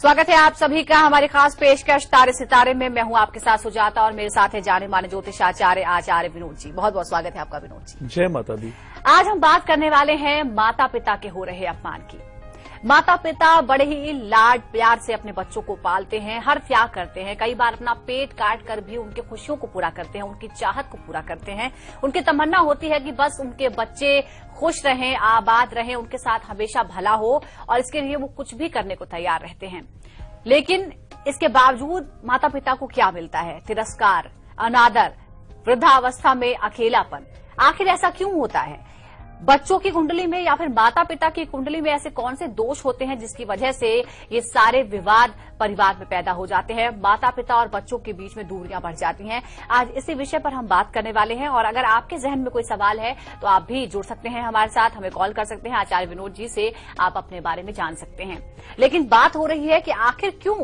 स्वागत है आप सभी का हमारी खास पेशकश तारे सितारे में। मैं हूं आपके साथ सुजाता और मेरे साथ है जाने माने ज्योतिषाचार्य आचार्य विनोद जी। बहुत बहुत स्वागत है आपका विनोद जी। जय माता दी। आज हम बात करने वाले हैं माता पिता के हो रहे अपमान की। माता पिता बड़े ही लाड प्यार से अपने बच्चों को पालते हैं, हर त्याग करते हैं, कई बार अपना पेट काट कर भी उनके खुशियों को पूरा करते हैं, उनकी चाहत को पूरा करते हैं। उनकी तमन्ना होती है कि बस उनके बच्चे खुश रहें, आबाद रहें, उनके साथ हमेशा भला हो और इसके लिए वो कुछ भी करने को तैयार रहते हैं। लेकिन इसके बावजूद माता पिता को क्या मिलता है? तिरस्कार, अनादर, वृद्धावस्था में अकेलापन। आखिर ऐसा क्यों होता है? बच्चों की कुंडली में या फिर माता पिता की कुंडली में ऐसे कौन से दोष होते हैं जिसकी वजह से ये सारे विवाद परिवार में पैदा हो जाते हैं, माता पिता और बच्चों के बीच में दूरियां बढ़ जाती हैं? आज इसी विषय पर हम बात करने वाले हैं और अगर आपके जहन में कोई सवाल है तो आप भी जुड़ सकते हैं हमारे साथ, हमें कॉल कर सकते हैं। आचार्य विनोद जी से आप अपने बारे में जान सकते हैं। लेकिन बात हो रही है कि आखिर क्यों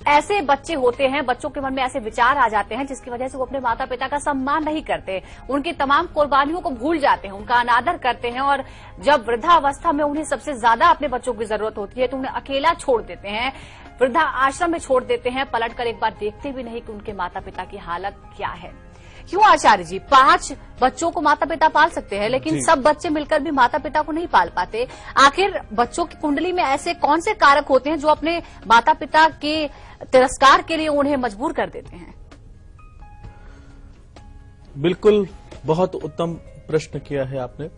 ऐसे बच्चे होते हैं, बच्चों के मन में ऐसे विचार आ जाते हैं जिसकी वजह से वो अपने माता पिता का सम्मान नहीं करते, उनकी तमाम कुर्बानियों को भूल जाते हैं, उनका अनादर करते हैं और जब वृद्धावस्था में उन्हें सबसे ज्यादा अपने बच्चों की जरूरत होती है तो उन्हें अकेला छोड़ देते हैं, वृद्धा आश्रम में छोड़ देते हैं, पलटकर एक बार देखते भी नहीं कि उनके माता पिता की हालत क्या है। क्यों आचार्य जी? 5 बच्चों को माता पिता पाल सकते हैं लेकिन सब बच्चे मिलकर भी माता पिता को नहीं पाल पाते। आखिर बच्चों की कुंडली में ऐसे कौन से कारक होते हैं जो अपने माता पिता के तिरस्कार के लिए उन्हें मजबूर कर देते हैं? बिल्कुल, बहुत उत्तम प्रश्न किया है आपने।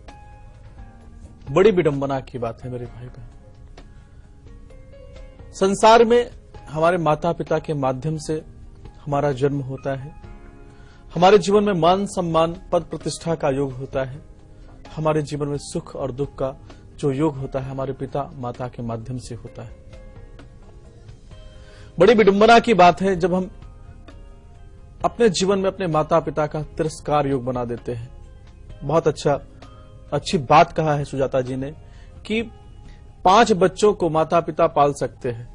बड़ी विडंबना की बात है मेरे भाई बहन। संसार में हमारे माता पिता के माध्यम से हमारा जन्म होता है, हमारे जीवन में मान सम्मान पद प्रतिष्ठा का योग होता है, हमारे जीवन में सुख और दुख का जो योग होता है हमारे पिता माता के माध्यम से होता है। बड़ी विडंबना की बात है जब हम अपने जीवन में अपने माता पिता का तिरस्कार योग बना देते हैं। बहुत अच्छी बात कहा है सुजाता जी ने कि 5 बच्चों को माता पिता पाल सकते हैं,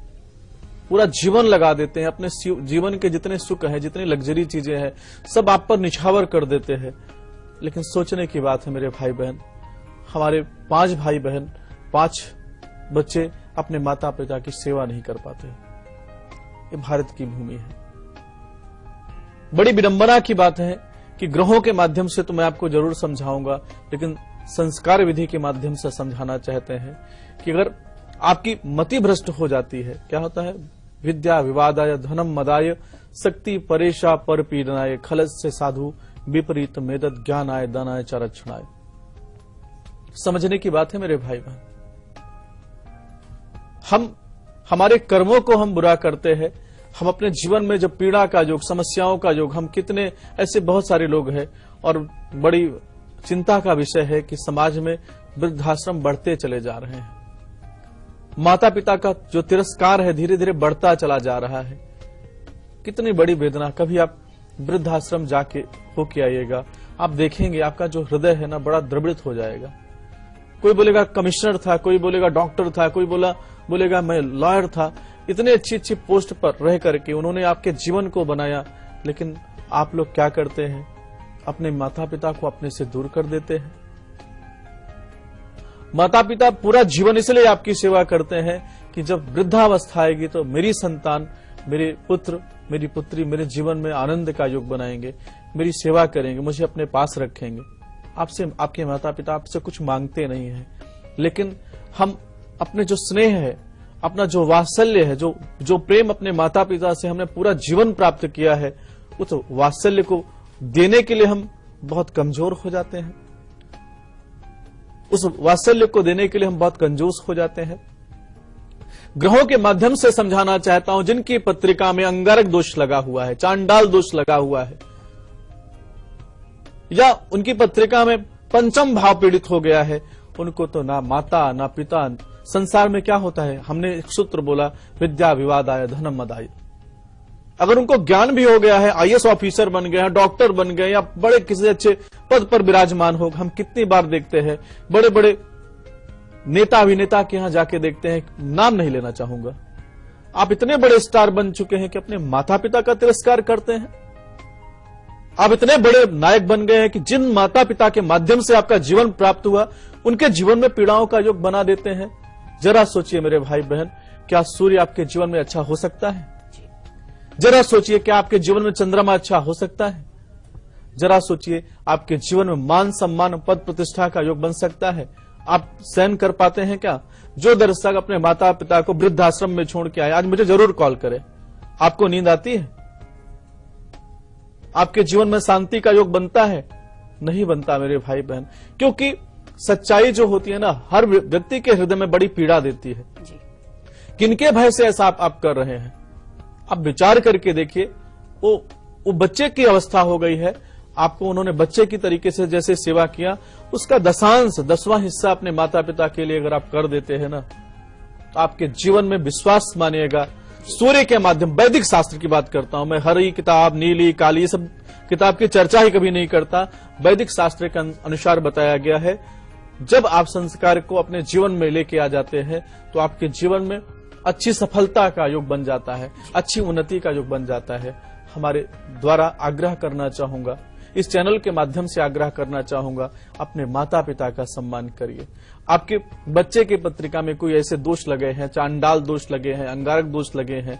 पूरा जीवन लगा देते हैं, अपने जीवन के जितने सुख हैं, जितनी लग्जरी चीजें हैं, सब आप पर निछावर कर देते हैं। लेकिन सोचने की बात है मेरे भाई बहन, हमारे 5 भाई बहन, 5 बच्चे अपने माता पिता की सेवा नहीं कर पाते। ये भारत की भूमि है। बड़ी विडंबना की बात है कि ग्रहों के माध्यम से तो मैं आपको जरूर समझाऊंगा, लेकिन संस्कार विधि के माध्यम से समझाना चाहते हैं कि अगर आपकी मति भ्रष्ट हो जाती है, क्या होता है? विद्या विवादाय धनम मदाय शक्ति परेशा पर पीड़नाय खलस से साधु विपरीत मेदत ज्ञानाय दानाय च रक्षणाय। समझने की बात है मेरे भाई बहन। हमारे कर्मों को हम बुरा करते हैं, हम अपने जीवन में जो पीड़ा का योग, समस्याओं का योग, हम कितने ऐसे बहुत सारे लोग हैं और बड़ी चिंता का विषय है कि समाज में वृद्धाश्रम बढ़ते चले जा रहे हैं। माता पिता का जो तिरस्कार है धीरे धीरे बढ़ता चला जा रहा है। कितनी बड़ी वेदना। कभी आप वृद्धाश्रम जाके होके आइएगा, आप देखेंगे आपका जो हृदय है ना बड़ा द्रवित हो जाएगा। कोई बोलेगा कमिश्नर था, कोई बोलेगा डॉक्टर था, कोई बोलेगा मैं लॉयर था। इतने अच्छी पोस्ट पर रह करके उन्होंने आपके जीवन को बनाया, लेकिन आप लोग क्या करते हैं? अपने माता पिता को अपने से दूर कर देते हैं। माता पिता पूरा जीवन इसलिए आपकी सेवा करते हैं कि जब वृद्धावस्था आएगी तो मेरी संतान, मेरे पुत्र, मेरी पुत्री मेरे जीवन में आनंद का योग बनाएंगे, मेरी सेवा करेंगे, मुझे अपने पास रखेंगे। आपसे आपके माता पिता आपसे कुछ मांगते नहीं हैं, लेकिन हम अपने जो स्नेह है, अपना जो वात्सल्य है, जो प्रेम अपने माता पिता से हमने पूरा जीवन प्राप्त किया है, उस वात्सल्य को देने के लिए हम बहुत कमजोर हो जाते हैं। उस वात्सल्य को देने के लिए हम बहुत कंजूस हो जाते हैं। ग्रहों के माध्यम से समझाना चाहता हूं, जिनकी पत्रिका में अंगारक दोष लगा हुआ है, चांडाल दोष लगा हुआ है, या उनकी पत्रिका में पंचम भाव पीड़ित हो गया है, उनको तो ना माता ना पिता। संसार में क्या होता है? हमने एक सूत्र बोला, विद्या विवादाय धनम मदाय। अगर उनको ज्ञान भी हो गया है, IAS ऑफिसर बन गए हैं, डॉक्टर बन गए या बड़े किसी अच्छे पद पर विराजमान हो, हम कितनी बार देखते हैं बड़े बड़े नेता अभिनेता के यहां जाके देखते हैं, नाम नहीं लेना चाहूंगा, आप इतने बड़े स्टार बन चुके हैं कि अपने माता पिता का तिरस्कार करते हैं। आप इतने बड़े नायक बन गए हैं कि जिन माता पिता के माध्यम से आपका जीवन प्राप्त हुआ, उनके जीवन में पीड़ाओं का योग बना देते हैं। जरा सोचिए मेरे भाई बहन, क्या सूर्य आपके जीवन में अच्छा हो सकता है? जरा सोचिए, क्या आपके जीवन में चंद्रमा अच्छा हो सकता है? जरा सोचिए, आपके जीवन में मान सम्मान पद प्रतिष्ठा का योग बन सकता है? आप सहन कर पाते हैं क्या? जो दर्शक अपने माता पिता को वृद्धाश्रम में छोड़ के आए, आज मुझे जरूर कॉल करें। आपको नींद आती है? आपके जीवन में शांति का योग बनता है? नहीं बनता मेरे भाई बहन, क्योंकि सच्चाई जो होती है ना, हर व्यक्ति के हृदय में बड़ी पीड़ा देती है। किनके भय से ऐसा आप कर रहे हैं? आप विचार करके देखिए, वो बच्चे की अवस्था हो गई है। आपको उन्होंने बच्चे की तरीके से जैसे सेवा किया, उसका 10वां हिस्सा अपने माता पिता के लिए अगर आप कर देते हैं ना, तो आपके जीवन में विश्वास मानिएगा। सूर्य के माध्यम, वैदिक शास्त्र की बात करता हूं मैं, हरी किताब, नीली, काली, ये सब किताब की चर्चा ही कभी नहीं करता। वैदिक शास्त्र के अनुसार बताया गया है, जब आप संस्कार को अपने जीवन में लेके आ जाते हैं तो आपके जीवन में अच्छी सफलता का योग बन जाता है, अच्छी उन्नति का योग बन जाता है। हमारे द्वारा आग्रह करना चाहूंगा, इस चैनल के माध्यम से आग्रह करना चाहूंगा, अपने माता पिता का सम्मान करिए। आपके बच्चे की पत्रिका में कोई ऐसे दोष लगे हैं, चांडाल दोष लगे हैं, अंगारक दोष लगे हैं,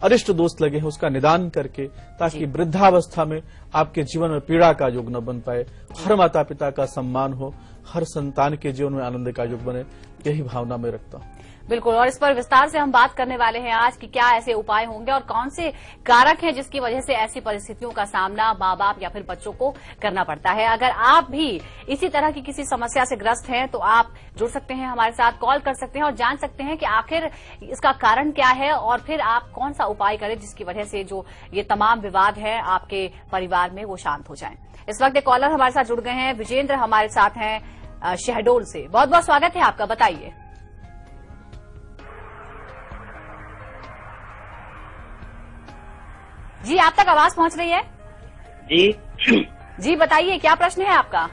अरिष्ट दोष लगे हैं, उसका निदान करके, ताकि वृद्धावस्था में आपके जीवन में पीड़ा का योग न बन पाए। हर माता पिता का सम्मान हो, हर संतान के जीवन में आनंद का योग बने, यही भावना में रखता हूं। बिल्कुल, और इस पर विस्तार से हम बात करने वाले हैं आज कि क्या ऐसे उपाय होंगे और कौन से कारक हैं जिसकी वजह से ऐसी परिस्थितियों का सामना माँ बाप या फिर बच्चों को करना पड़ता है। अगर आप भी इसी तरह की किसी समस्या से ग्रस्त हैं तो आप जुड़ सकते हैं, हमारे साथ कॉल कर सकते हैं और जान सकते हैं कि आखिर इसका कारण क्या है और फिर आप कौन सा उपाय करें जिसकी वजह से जो ये तमाम विवाद है आपके परिवार में वो शांत हो जाए। इस वक्त एक कॉलर हमारे साथ जुड़ गए हैं, विजेंद्र हमारे साथ हैं शहडोल से। बहुत बहुत स्वागत है आपका, बताइए। जी, आप तक आवाज पहुंच रही है? जी बताइए, क्या प्रश्न है आपका?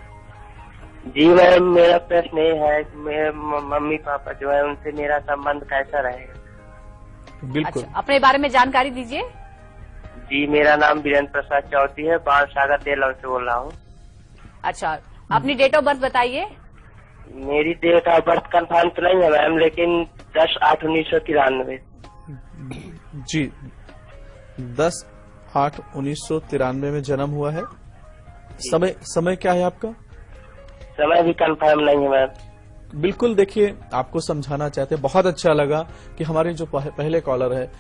जी मैम, मेरा प्रश्न ये है कि मेरे मम्मी पापा जो है उनसे मेरा संबंध कैसा रहेगा? बिल्कुल। अच्छा, अपने बारे में जानकारी दीजिए। जी, मेरा नाम वीरेंद्र प्रसाद चौधरी है, बाल सागर तेलर से बोल रहा हूँ। अच्छा, अपनी डेट ऑफ बर्थ बताइए। मेरी डेट ऑफ बर्थ कन्फर्म तो नहीं है मैम, लेकिन 10/8/1993। जी, 10/8/1993 में जन्म हुआ है। समय क्या है आपका? समय भी कंफर्म नहीं है मैम। बिल्कुल, देखिए, आपको समझाना चाहते हैं, बहुत अच्छा लगा कि हमारे जो पहले कॉलर है,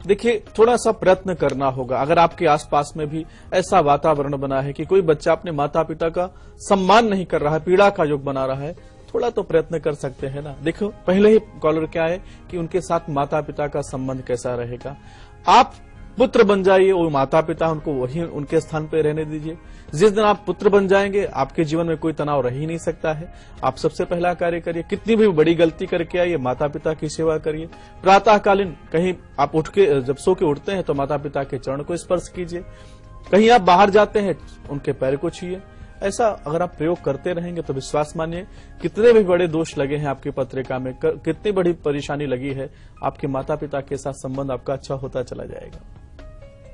देखिए थोड़ा सा प्रयत्न करना होगा। अगर आपके आसपास में भी ऐसा वातावरण बना है कि कोई बच्चा अपने माता पिता का सम्मान नहीं कर रहा है, पीड़ा का योग बना रहा है, थोड़ा तो प्रयत्न कर सकते हैं ना। देखो, पहले ही कॉलर क्या है कि उनके साथ माता पिता का संबंध कैसा रहेगा। आप पुत्र बन जाइए, वो माता पिता उनको वही उनके स्थान पे रहने दीजिए। जिस दिन आप पुत्र बन जाएंगे, आपके जीवन में कोई तनाव रह ही नहीं सकता है। आप सबसे पहला कार्य करिए, कितनी भी बड़ी गलती करके आइए, माता पिता की सेवा करिए। प्रातःकालीन कहीं आप उठ के, जब सो के उठते हैं तो माता पिता के चरण को स्पर्श कीजिए। कहीं आप बाहर जाते हैं, उनके पैर को छूइए। ऐसा अगर आप प्रयोग करते रहेंगे तो विश्वास मानिए, कितने भी बड़े दोष लगे हैं आपकी पत्रिका में, कितनी बड़ी परेशानी लगी है, आपके माता पिता के साथ संबंध आपका अच्छा होता चला जाएगा।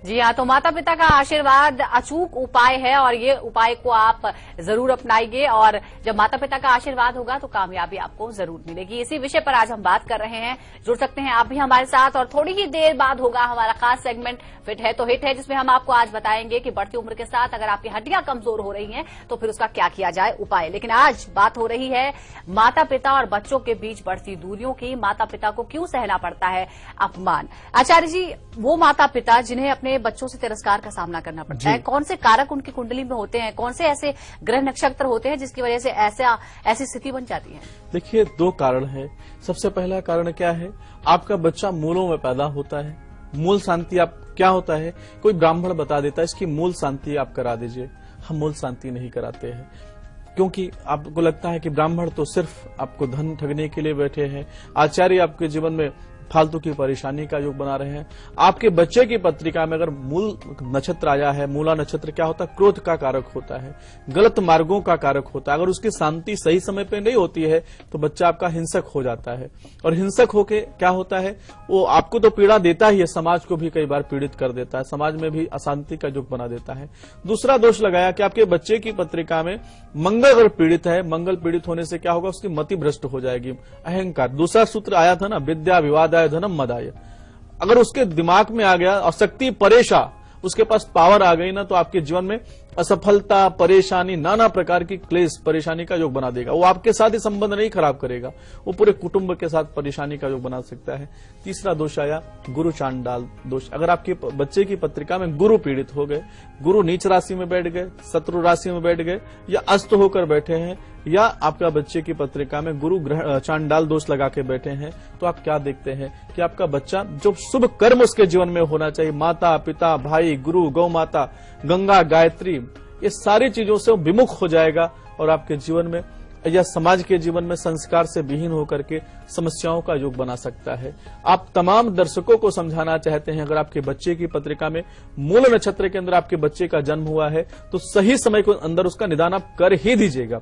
जी हाँ, तो माता पिता का आशीर्वाद अचूक उपाय है और ये उपाय को आप जरूर अपनाइए और जब माता पिता का आशीर्वाद होगा तो कामयाबी आपको जरूर मिलेगी। इसी विषय पर आज हम बात कर रहे हैं। जुड़ सकते हैं आप भी हमारे साथ और थोड़ी ही देर बाद होगा हमारा खास सेगमेंट फिट है तो हिट है, जिसमें हम आपको आज बताएंगे कि बढ़ती उम्र के साथ अगर आपकी हड्डियां कमजोर हो रही हैं तो फिर उसका क्या किया जाए उपाय। लेकिन आज बात हो रही है माता पिता और बच्चों के बीच बढ़ती दूरियों की। माता पिता को क्यों सहना पड़ता है अपमान? आचार्य जी, वो माता पिता जिन्हें अपने बच्चों से तिरस्कार का सामना करना पड़ता है, कौन से कारक उनकी कुंडली में होते हैं, कौन से ऐसे ग्रह नक्षत्र होते हैं जिसकी वजह से ऐसी स्थिति बन जाती है? देखिए, 2 कारण है। सबसे पहला कारण क्या है, आपका बच्चा मूलों में पैदा होता है। मूल शांति आप क्या होता है, कोई ब्राह्मण बता देता है इसकी मूल शांति आप करा दीजिए। हम मूल शांति नहीं कराते हैं, क्योंकि आपको लगता है कि ब्राह्मण तो सिर्फ आपको धन ठगने के लिए बैठे हैं, आचार्य आपके जीवन में फालतू की परेशानी का योग बना रहे हैं। आपके बच्चे की पत्रिका में अगर मूल नक्षत्र आया है, मूला नक्षत्र क्या होता है, क्रोध का कारक होता है, गलत मार्गों का कारक होता है। अगर उसकी शांति सही समय पे नहीं होती है तो बच्चा आपका हिंसक हो जाता है, और हिंसक होके क्या होता है, वो आपको तो पीड़ा देता ही है, समाज को भी कई बार पीड़ित कर देता है, समाज में भी अशांति का योग बना देता है। दूसरा दोष लगाया कि आपके बच्चे की पत्रिका में मंगल अगर पीड़ित है, मंगल पीड़ित होने से क्या होगा, उसकी मति भ्रष्ट हो जाएगी, अहंकार। दूसरा सूत्र आया था ना, विद्या विवाद आदाय धनम मदाय। अगर उसके दिमाग में आ गया और शक्ति परेशा, उसके पास पावर आ गई ना, तो आपके जीवन में असफलता, परेशानी, नाना प्रकार की क्लेश, परेशानी का योग बना देगा। वो आपके साथ ही संबंध नहीं खराब करेगा, वो पूरे कुटुंब के साथ परेशानी का योग बना सकता है। तीसरा दोष आया गुरु चांडाल दोष। अगर आपके बच्चे की पत्रिका में गुरु पीड़ित हो गए, गुरु नीच राशि में बैठ गए, शत्रु राशि में बैठ गए, या अस्त होकर बैठे हैं, या आपका बच्चे की पत्रिका में गुरु ग्रह चांडाल दोष लगा के बैठे हैं, तो आप क्या देखते हैं कि आपका बच्चा जो शुभ कर्म उसके जीवन में होना चाहिए, माता पिता, भाई, गुरु, गौ माता, गंगा, गायत्री, ये सारी चीजों से विमुख हो जाएगा और आपके जीवन में या समाज के जीवन में संस्कार से विहीन होकर के समस्याओं का योग बना सकता है। आप तमाम दर्शकों को समझाना चाहते हैं, अगर आपके बच्चे की पत्रिका में मूल नक्षत्र के अंदर आपके बच्चे का जन्म हुआ है, तो सही समय के अंदर उसका निदान आप कर ही दीजिएगा,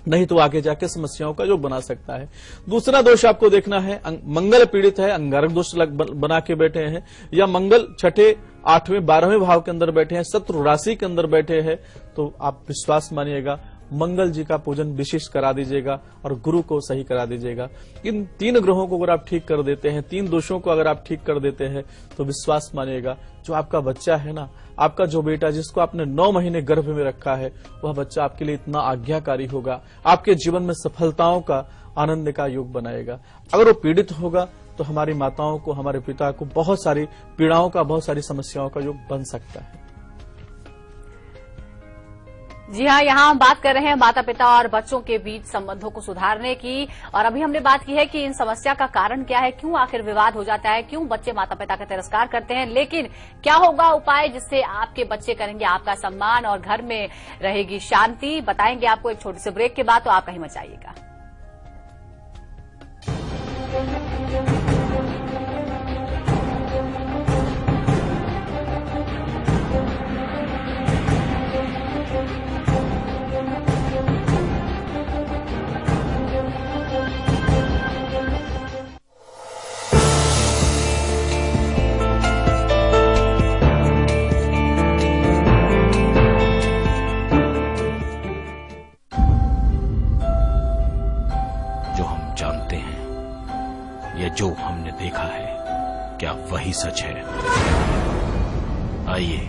नहीं तो आगे जाके समस्याओं का योग बना सकता है। दूसरा दोष आपको देखना है, मंगल पीड़ित है, अंगारक दोष बना के बैठे हैं, या मंगल छठे, 8वें, 12वें भाव के अंदर बैठे हैं, शत्रु राशि के अंदर बैठे हैं, तो आप विश्वास मानिएगा मंगल जी का पूजन विशेष करा दीजिएगा और गुरु को सही करा दीजिएगा। इन 3 ग्रहों को अगर आप ठीक कर देते हैं, 3 दोषों को अगर आप ठीक कर देते हैं, तो विश्वास मानिएगा जो आपका बच्चा है ना, आपका जो बेटा जिसको आपने 9 महीने गर्भ में रखा है, वह बच्चा आपके लिए इतना आज्ञाकारी होगा, आपके जीवन में सफलताओं का, आनंद का योग बनाएगा। अगर वो पीड़ित होगा तो हमारी माताओं को, हमारे पिता को बहुत सारी पीड़ाओं का, बहुत सारी समस्याओं का योग बन सकता है। जी हाँ, यहाँ हम बात कर रहे हैं माता पिता और बच्चों के बीच संबंधों को सुधारने की, और अभी हमने बात की है कि इन समस्या का कारण क्या है, क्यों आखिर विवाद हो जाता है, क्यों बच्चे माता पिता का तिरस्कार करते हैं। लेकिन क्या होगा उपाय जिससे आपके बच्चे करेंगे आपका सम्मान और घर में रहेगी शांति, बताएंगे आपको एक छोटे से ब्रेक के बाद, तो आप कहीं मत जाइएगा। जो हमने देखा है क्या वही सच है? आइए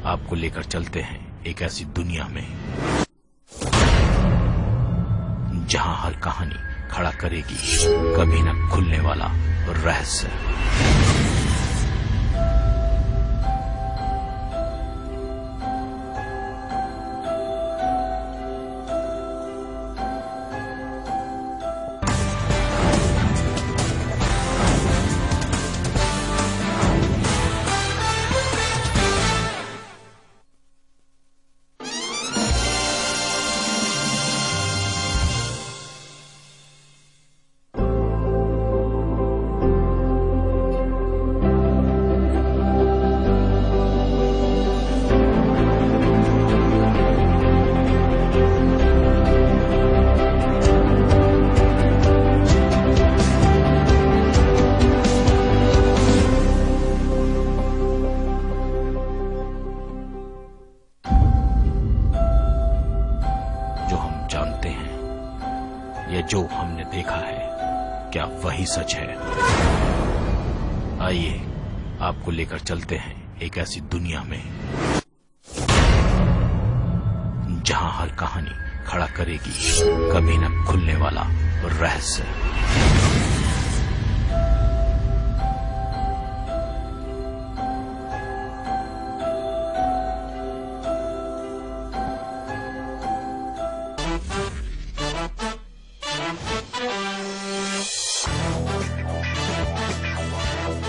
आपको लेकर चलते हैं एक ऐसी दुनिया में जहां हर कहानी खड़ा करेगी कभी न खुलने वाला रहस्य। जो हमने देखा है क्या वही सच है? आइए आपको लेकर चलते हैं एक ऐसी दुनिया में जहां हर कहानी खड़ा करेगी कभी न खुलने वाला रहस्य।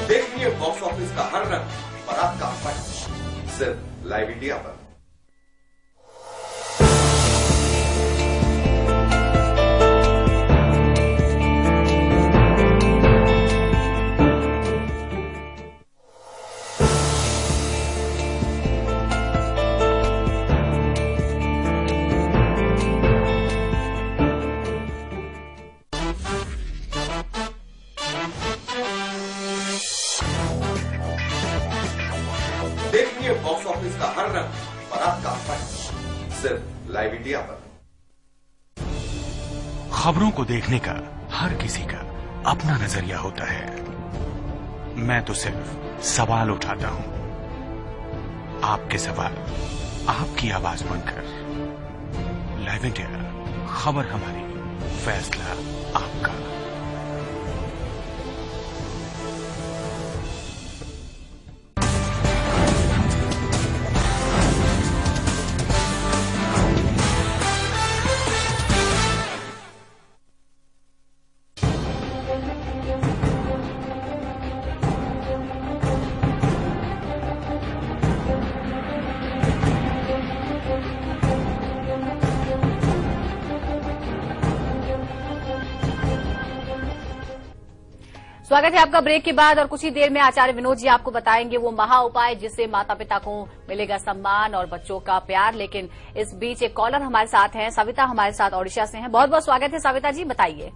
देखिए बॉक्स ऑफिस का हर रंग बारात का फट, सिर्फ लाइव इंडिया पर। देखिए बॉक्स ऑफिस का हर रंग बारात का फट, सिर्फ लाइव इंडिया पर। खबरों को देखने का हर किसी का अपना नजरिया होता है। मैं तो सिर्फ सवाल उठाता हूं, आपके सवाल आपकी आवाज बनकर। लाइव इंडिया, खबर हमारी, फैसला आपका। स्वागत है आपका ब्रेक के बाद और कुछ ही देर में आचार्य विनोद जी आपको बताएंगे वो महा उपाय जिससे माता पिता को मिलेगा सम्मान और बच्चों का प्यार। लेकिन इस बीच एक कॉलर हमारे साथ हैं, सविता हमारे साथ ओडिशा से हैं। बहुत बहुत स्वागत है सविता जी, बताइए।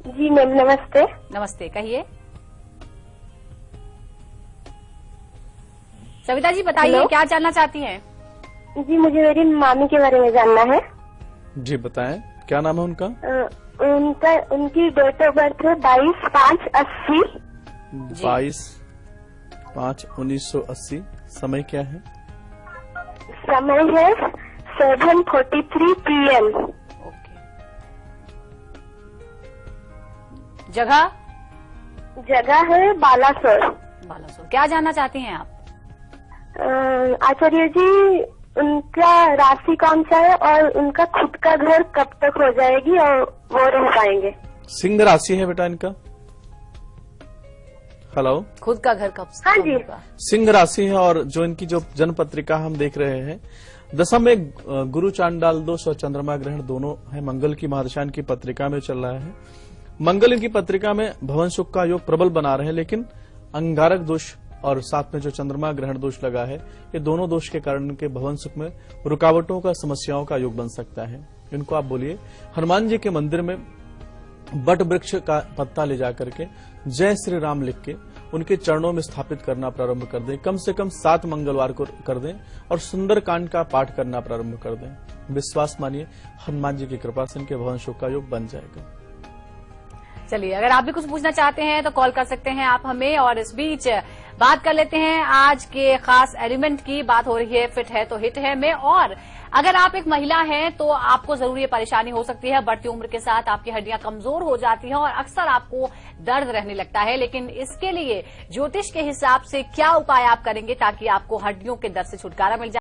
जी मैम नमस्ते। नमस्ते, कहिए सविता जी, बताइए क्या जानना चाहती हैं? जी मुझे मेरी मामी के बारे में जानना है। जी बताएं, क्या नाम है उनका? उनकी डेट ऑफ बर्थ है 22/5/80। 22/5/1980। समय क्या है? समय है 7:43 PM। ओके। जगह? जगह है बालासोर। बालासोर। क्या जानना चाहती हैं आप? आचार्य जी उनका राशि कौन सा है और उनका खुद का घर कब तक हो जाएगी और वो रह पाएंगे? सिंह राशि है बेटा इनका। हेलो, खुद का घर कब? हाँ जी। सिंह राशि है और जो इनकी जो जन्म पत्रिका हम देख रहे हैं, दशम में गुरु चांडाल दोष और चंद्रमा ग्रहण दोनों है। मंगल की महादशा इनकी पत्रिका में चल रहा है। मंगल इनकी पत्रिका में भवन सुख का योग प्रबल बना रहे हैं, लेकिन अंगारक दोष और साथ में जो चंद्रमा ग्रहण दोष लगा है, ये दोनों दोष के कारण इनके भवन सुख में रुकावटों का, समस्याओं का योग बन सकता है। इनको आप बोलिए हनुमान जी के मंदिर में बट वृक्ष का पत्ता ले जाकर के जय श्री राम लिख के उनके चरणों में स्थापित करना प्रारंभ कर दें। कम से कम 7 मंगलवार को कर दें और सुंदर कांड का पाठ करना प्रारंभ कर दें। विश्वास मानिए, हनुमान जी की कृपा से इनके भवन सुख का योग बन जाएगा। चलिए, अगर आप भी कुछ पूछना चाहते हैं तो कॉल कर सकते हैं आप हमें। और इस बीच बात कर लेते हैं आज के खास एलिमेंट की। बात हो रही है फिट है तो हिट है में। और अगर आप एक महिला हैं तो आपको जरूर ये परेशानी हो सकती है, बढ़ती उम्र के साथ आपकी हड्डियां कमजोर हो जाती हैं और अक्सर आपको दर्द रहने लगता है। लेकिन इसके लिए ज्योतिष के हिसाब से क्या उपाय आप करेंगे ताकि आपको हड्डियों के दर्द से छुटकारा मिल जाए?